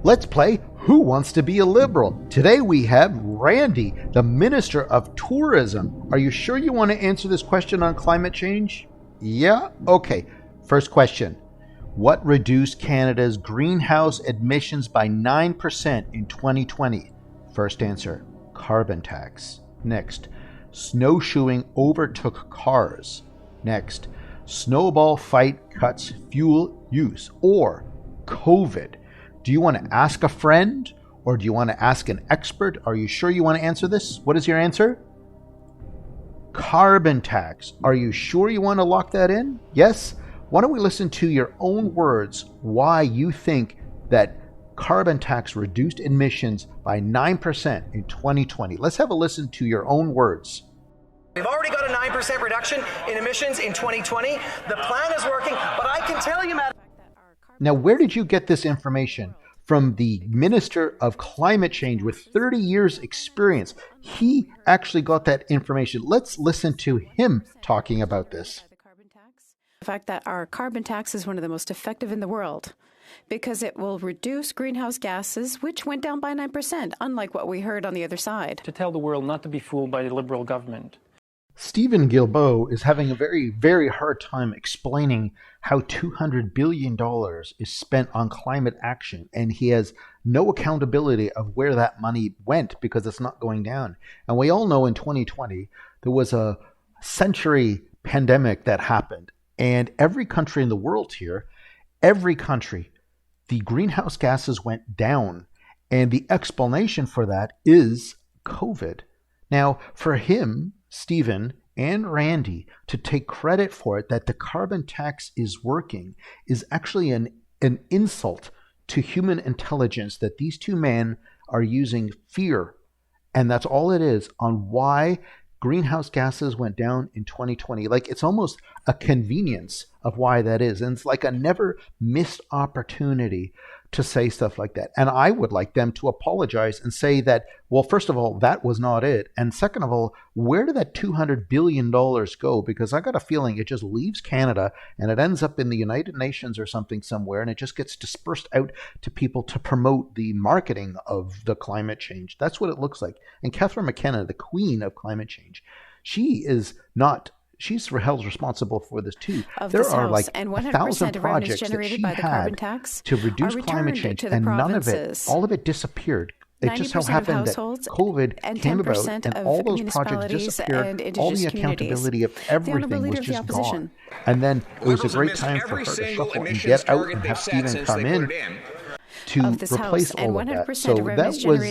Let's play Who Wants to Be a Liberal? Today we have Randy, the Minister of Tourism. Are you sure you want to answer this question on climate change? Yeah? Okay. First question. What reduced Canada's greenhouse emissions by 9% in 2020? First answer, carbon tax. Next, snowshoeing overtook cars. Next, snowball fight cuts fuel use. Or COVID. Do you want to ask a friend or do you want to ask an expert? Are you sure you want to answer this? What is your answer? Carbon tax. Are you sure you want to lock that in? Yes? Why don't we listen to your own words why you think that carbon tax reduced emissions by 9% in 2020? Let's have a listen to your own words. We've already got a 9% reduction in emissions in 2020. The plan is working, but I can tell you, Madam. Now, where did you get this information? From the Minister of Climate Change with 30 years experience. He actually got that information. Let's listen to him talking about this. The fact that our carbon tax is one of the most effective in the world because it will reduce greenhouse gases, which went down by 9%, unlike what we heard on the other side. To tell the world not to be fooled by the Liberal government. Stephen Guilbeault is having a very, very hard time explaining how $200 billion is spent on climate action, and he has no accountability of where that money went because it's not going down. And we all know in 2020, there was a century pandemic that happened, and every country in the world here, every country, the greenhouse gases went down, and the explanation for that is COVID. Now, for him, Stephen and Randy, to take credit for it that the carbon tax is working is actually an insult to human intelligence that these two men are using fear, and that's all it is, on why greenhouse gases went down in 2020. Like, it's almost a convenience of why that is. And it's like a never missed opportunity to say stuff like that. And I would like them to apologize and say that, well, first of all, that was not it. And second of all, where did that $200 billion go? Because I got a feeling it just leaves Canada and it ends up in the United Nations or something somewhere, and it just gets dispersed out to people to promote the marketing of the climate change. That's what it looks like. And Catherine McKenna, the queen of climate change, she's held responsible for this too. There are like 1,000 projects generated by the carbon tax to reduce climate change, and none of it, all of it disappeared. It just so happened that COVID came about, and all those projects disappeared. All the accountability of everything was just gone. And then it was a great time for her to shuffle and get out and have Stephen come in to replace all of that. So that was,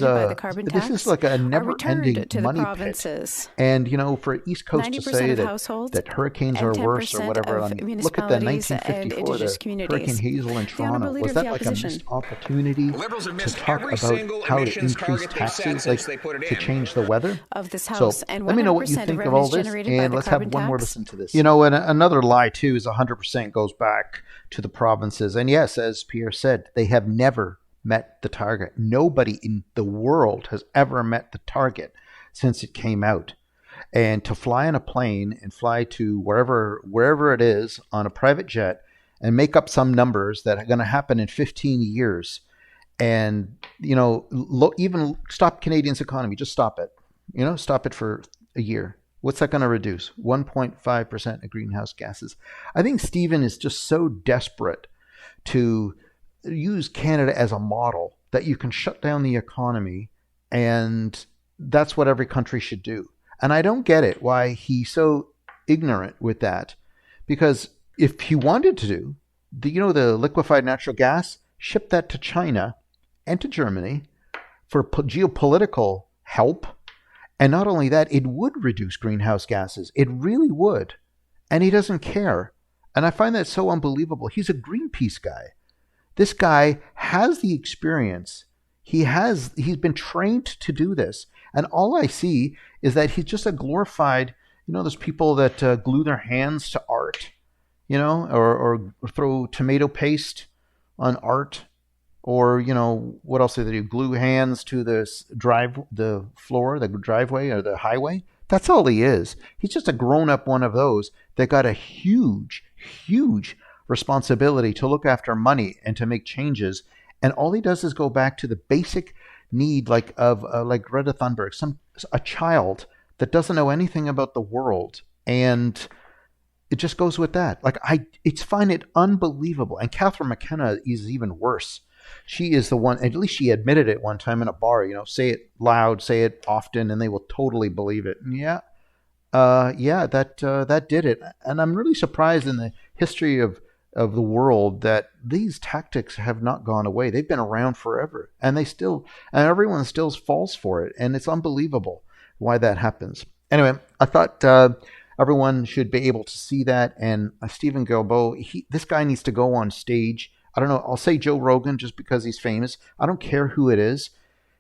this is like a never-ending money pit. And, you know, for East Coast to say that hurricanes are worse or whatever, I mean, look at the 1954, the Hurricane Hazel in Toronto. Was that like a missed opportunity to talk about how to increase taxes, like to change the weather? So let me know what you think of all this, and let's have one more listen to this. You know, and another lie, too, is 100% goes back to the provinces. And yes, as Pierre said, they have never met the target. Nobody in the world has ever met the target since it came out. And to fly in a plane and fly to wherever it is on a private jet and make up some numbers that are going to happen in 15 years and, you know, even stop Canadians' economy, just stop it, you know, stop it for a year. What's that going to reduce? 1.5% of greenhouse gases. I think Stephen is just so desperate to use Canada as a model that you can shut down the economy, and that's what every country should do. And I don't get it why he's so ignorant with that, because if he wanted to do the liquefied natural gas, ship that to China and to Germany for geopolitical help. And not only that, it would reduce greenhouse gases. It really would. And he doesn't care. And I find that so unbelievable. He's a Greenpeace guy. This guy has the experience. He's been trained to do this. And all I see is that he's just a glorified, you know, those people that glue their hands to art, you know, or throw tomato paste on art. Or, you know, what else do they do? Glue hands to the floor, the driveway or the highway. That's all he is. He's just a grown-up one of those that got a huge, huge responsibility to look after money and to make changes. And all he does is go back to the basic need, like Greta Thunberg, a child that doesn't know anything about the world, and it just goes with that. Like I find it unbelievable. And Catherine McKenna is even worse. She is the one. At least she admitted it one time in a bar. Say it loud, say it often, and they will totally believe it. And that did it. And I'm really surprised in the history of the world that these tactics have not gone away. They've been around forever, and everyone still falls for it. And it's unbelievable why that happens. Anyway, I thought everyone should be able to see that. And Stephen Guilbeault, this guy needs to go on stage. I don't know. I'll say Joe Rogan just because he's famous. I don't care who it is.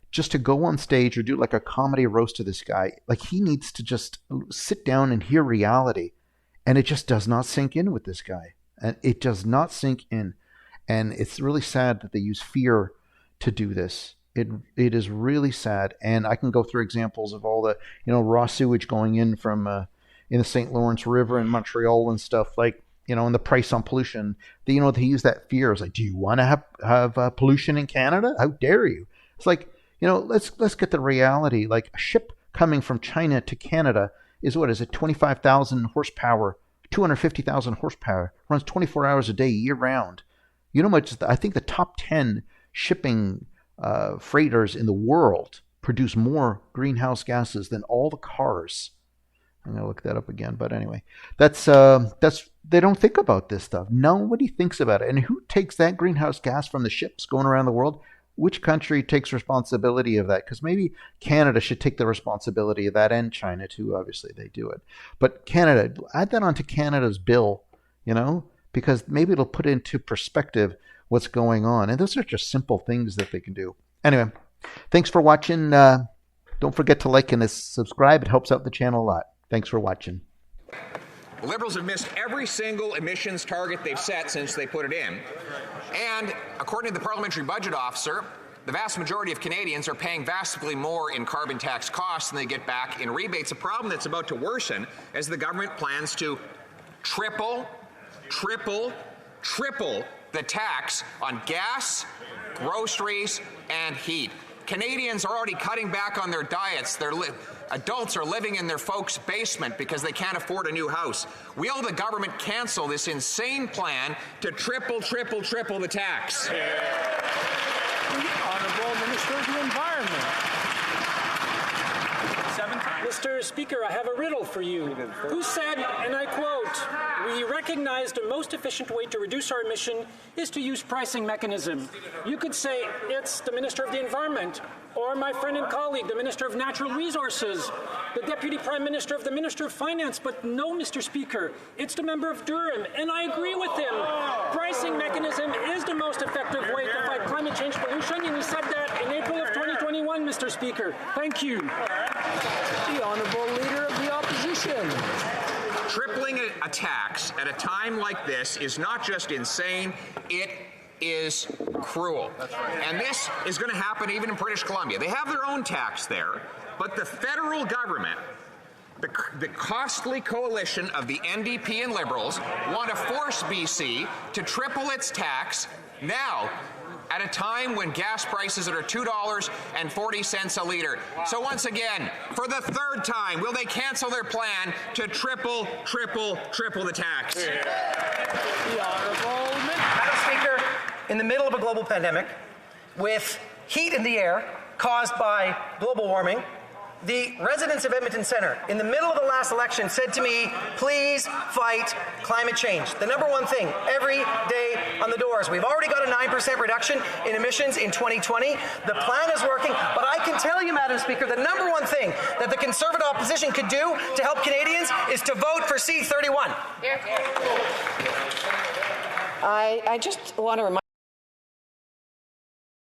Just to go on stage or do like a comedy roast of this guy. Like he needs to just sit down and hear reality. And it just does not sink in with this guy. And it does not sink in. And it's really sad that they use fear to do this. It is really sad. And I can go through examples of all the, raw sewage going in from in the St. Lawrence River in Montreal and stuff, like, and the price on pollution. They use that fear. It's like, do you want to have pollution in Canada? How dare you? It's like, let's get the reality. Like a ship coming from China to Canada is 25,000 horsepower, 250,000 horsepower, runs 24 hours a day year round. I think the top 10 shipping freighters in the world produce more greenhouse gases than all the cars. I'm going to look that up again. But anyway, that's they don't think about this stuff. Nobody thinks about it. And who takes that greenhouse gas from the ships going around the world? Which country takes responsibility of that? Because maybe Canada should take the responsibility of that, and China too. Obviously, they do it. But Canada, add that onto Canada's bill, because maybe it'll put into perspective what's going on. And those are just simple things that they can do. Anyway, thanks for watching. Don't forget to like and subscribe. It helps out the channel a lot. Thanks for watching. Liberals have missed every single emissions target they've set since they put it in. And according to the Parliamentary Budget Officer, the vast majority of Canadians are paying vastly more in carbon tax costs than they get back in rebates, a problem that's about to worsen as the government plans to triple the tax on gas, groceries, and heat. Canadians are already cutting back on their diets. Adults are living in their folks' basement because they can't afford a new house. Will the government cancel this insane plan to triple the tax? The Honourable Minister of the Environment. Mr. Speaker, I have a riddle for you. Who said, and I quote, "We recognize the most efficient way to reduce our emission is to use pricing mechanism." You could say it's the Minister of the Environment, or my friend and colleague, the Minister of Natural Resources, the Deputy Prime Minister of the Minister of Finance, but no, Mr. Speaker, it's the member of Durham, and I agree with him. Pricing mechanism is the most effective way to fight climate change pollution, and he said that in April of 2021, Mr. Speaker. Thank you. The Honourable Leader of the Opposition. Tripling a tax at a time like this is not just insane, it is cruel. And this is going to happen even in British Columbia. They have their own tax there, but the federal government, the costly coalition of the NDP and Liberals, want to force BC to triple its tax now, at a time when gas prices are $2.40 a litre. So once again, for the third time, will they cancel their plan to triple the tax? The Honourable Madam Speaker, in the middle of a global pandemic, with heat in the air caused by global warming, the residents of Edmonton Centre, in the middle of the last election, said to me, please fight climate change. The number one thing every day on the doors. We've already got a 9% reduction in emissions in 2020. The plan is working, but I can tell you, Madam Speaker, the number one thing that the Conservative opposition could do to help Canadians is to vote for C-31. I just want to remind